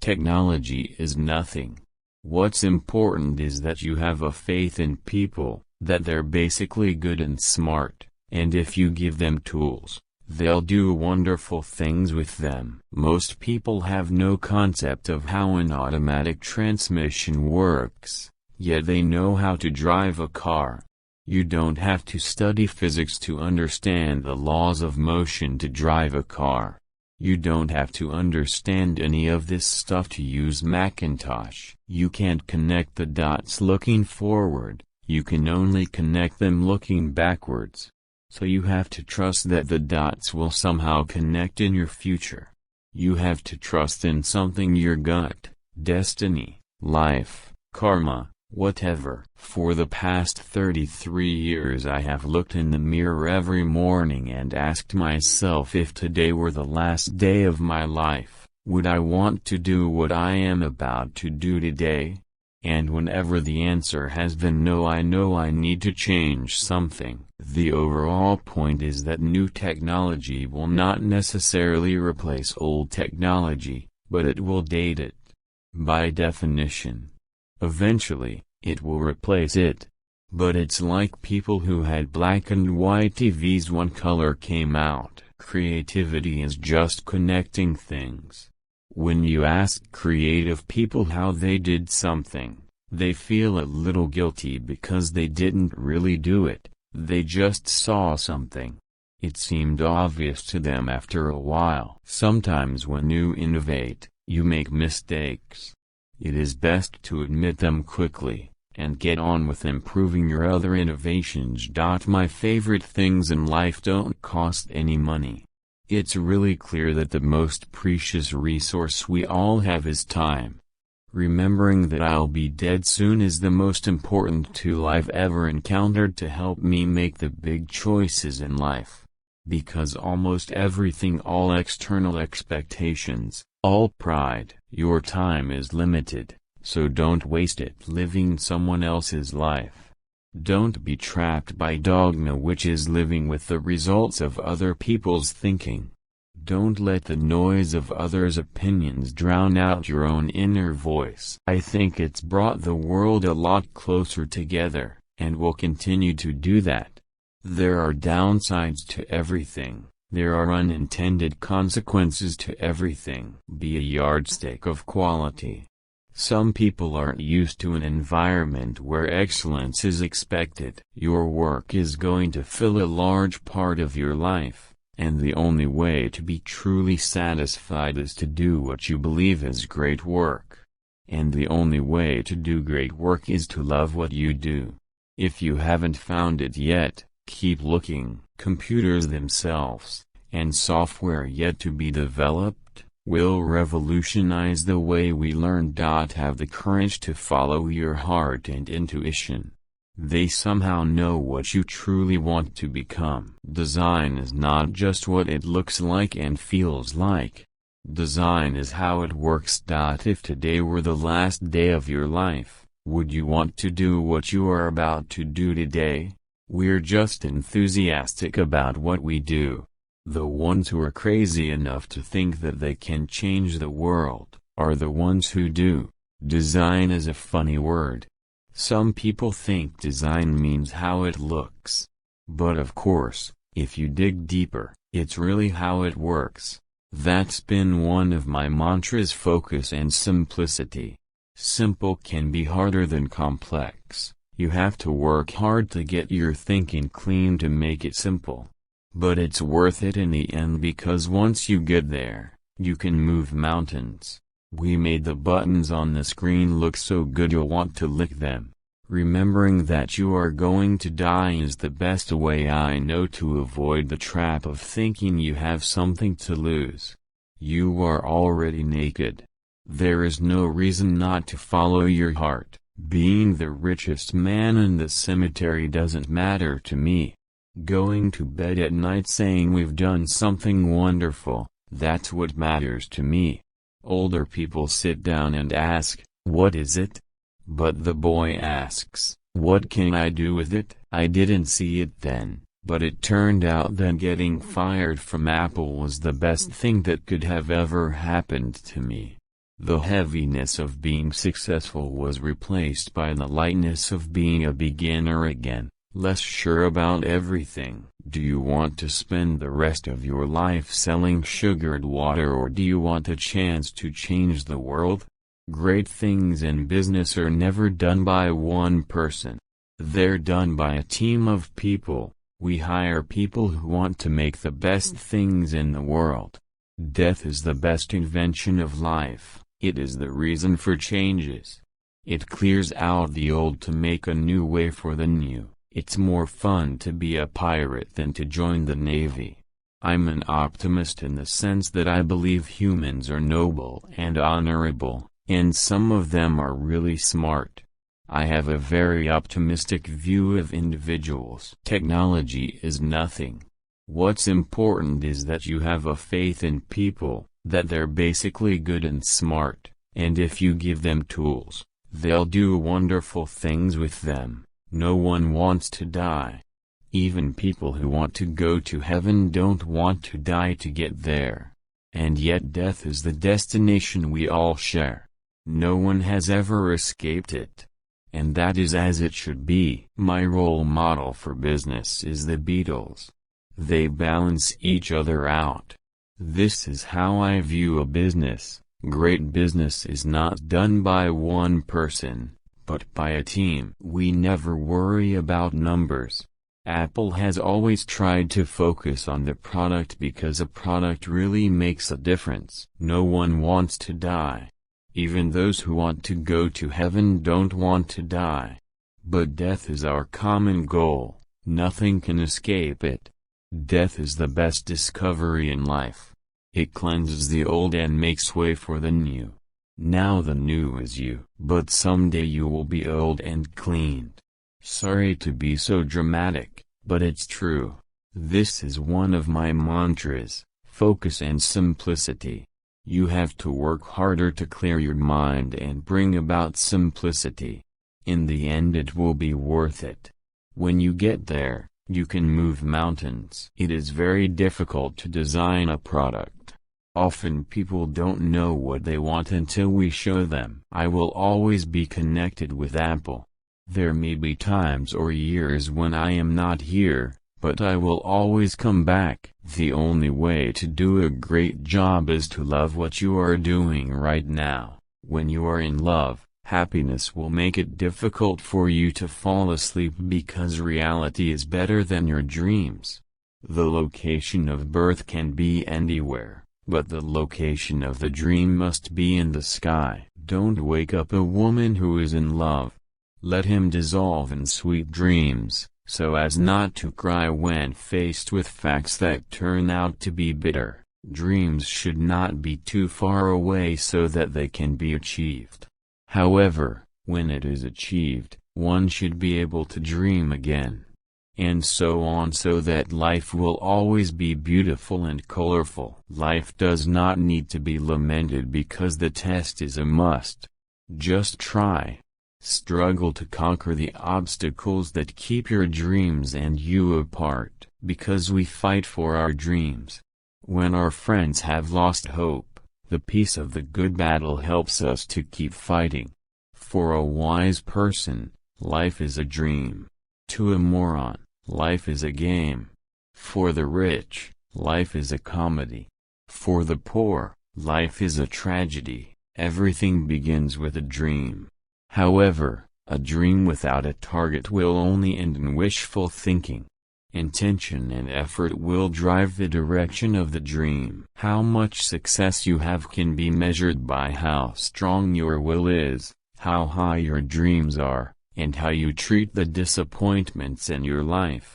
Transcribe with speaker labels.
Speaker 1: Technology is nothing. What's important is that you have a faith in people, that they're basically good and smart, and if you give them tools, they'll do wonderful things with them. Most people have no concept of how an automatic transmission works, yet they know how to drive a car. You don't have to study physics to understand the laws of motion to drive a car. You don't have to understand any of this stuff to use Macintosh. You can't connect the dots looking forward, you can only connect them looking backwards. So you have to trust that the dots will somehow connect in your future. You have to trust in something, your gut, destiny, life, karma, whatever. For the past 33 years I have looked in the mirror every morning and asked myself, if today were the last day of my life, would I want to do what I am about to do today? And whenever the answer has been no, I know I need to change something. The overall point is that new technology will not necessarily replace old technology, but it will date it. By definition. Eventually, it will replace it. But it's like people who had black and white TVs when color came out. Creativity is just connecting things. When you ask creative people how they did something, they feel a little guilty because they didn't really do it, they just saw something. It seemed obvious to them after a while. Sometimes when you innovate, you make mistakes. It is best to admit them quickly, and get on with improving your other innovations. My favorite things in life don't cost any money. It's really clear that the most precious resource we all have is time. Remembering that I'll be dead soon is the most important tool I've ever encountered to help me make the big choices in life. Because almost everything, all external expectations, all pride, your time is limited, so don't waste it living someone else's life. Don't be trapped by dogma, which is living with the results of other people's thinking. Don't let the noise of others' opinions drown out your own inner voice. I think it's brought the world a lot closer together, and will continue to do that. There are downsides to everything. There are unintended consequences to everything. Be a yardstick of quality. Some people aren't used to an environment where excellence is expected. Your work is going to fill a large part of your life, and the only way to be truly satisfied is to do what you believe is great work. And the only way to do great work is to love what you do. If you haven't found it yet, keep looking. Computers themselves, and software yet to be developed, will revolutionize the way we learn. Have the courage to follow your heart and intuition. They somehow know what you truly want to become. Design is not just what it looks like and feels like. Design is how it works. If today were the last day of your life, would you want to do what you are about to do today? We're just enthusiastic about what we do. The ones who are crazy enough to think that they can change the world, are the ones who do. Design is a funny word. Some people think design means how it looks. But of course, if you dig deeper, it's really how it works. That's been one of my mantras: focus and simplicity. Simple can be harder than complex. You have to work hard to get your thinking clean to make it simple. But it's worth it in the end, because once you get there, you can move mountains. We made the buttons on the screen look so good you'll want to lick them. Remembering that you are going to die is the best way I know to avoid the trap of thinking you have something to lose. You are already naked. There is no reason not to follow your heart. Being the richest man in the cemetery doesn't matter to me. Going to bed at night saying we've done something wonderful, that's what matters to me. Older people sit down and ask, "What is it?" But the boy asks, "What can I do with it?" I didn't see it then, but it turned out that getting fired from Apple was the best thing that could have ever happened to me. The heaviness of being successful was replaced by the lightness of being a beginner again, less sure about everything. Do you want to spend the rest of your life selling sugared water, or do you want a chance to change the world? Great things in business are never done by one person. They're done by a team of people. We hire people who want to make the best things in the world. Death is the best invention of life. It is the reason for changes. It clears out the old to make a new way for the new. It's more fun to be a pirate than to join the Navy. I'm an optimist in the sense that I believe humans are noble and honorable, and some of them are really smart. I have a very optimistic view of individuals. Technology is nothing. What's important is that you have a faith in people, that they're basically good and smart, and if you give them tools, they'll do wonderful things with them. No one wants to die. Even people who want to go to heaven don't want to die to get there. And yet death is the destination we all share. No one has ever escaped it. And that is as it should be. My role model for business is the Beatles. They balance each other out. This is how I view a business. Great business is not done by one person, but by a team. We never worry about numbers. Apple has always tried to focus on the product because a product really makes a difference. No one wants to die. Even those who want to go to heaven don't want to die. But death is our common goal. Nothing can escape it. Death is the best discovery in life. It cleanses the old and makes way for the new. Now the new is you. But someday you will be old and cleaned. Sorry to be so dramatic, but it's true. This is one of my mantras: focus and simplicity. You have to work harder to clear your mind and bring about simplicity. In the end it will be worth it. When you get there, you can move mountains. It is very difficult to design a product. Often people don't know what they want until we show them. I will always be connected with Apple. There may be times or years when I am not here, but I will always come back. The only way to do a great job is to love what you are doing right now. When you are in love, happiness will make it difficult for you to fall asleep because reality is better than your dreams. The location of birth can be anywhere, but the location of the dream must be in the sky. Don't wake up a woman who is in love. Let him dissolve in sweet dreams, so as not to cry when faced with facts that turn out to be bitter. Dreams should not be too far away so that they can be achieved. However, when it is achieved, one should be able to dream again. And so on, so that life will always be beautiful and colorful. Life does not need to be lamented because the test is a must. Just try. Struggle to conquer the obstacles that keep your dreams and you apart, because we fight for our dreams. When our friends have lost hope, the peace of the good battle helps us to keep fighting. For a wise person, life is a dream. To a moron, life is a game. For the rich, life is a comedy. For the poor, life is a tragedy. Everything begins with a dream. However, a dream without a target will only end in wishful thinking. Intention and effort will drive the direction of the dream. How much success you have can be measured by how strong your will is, how high your dreams are, and how you treat the disappointments in your life.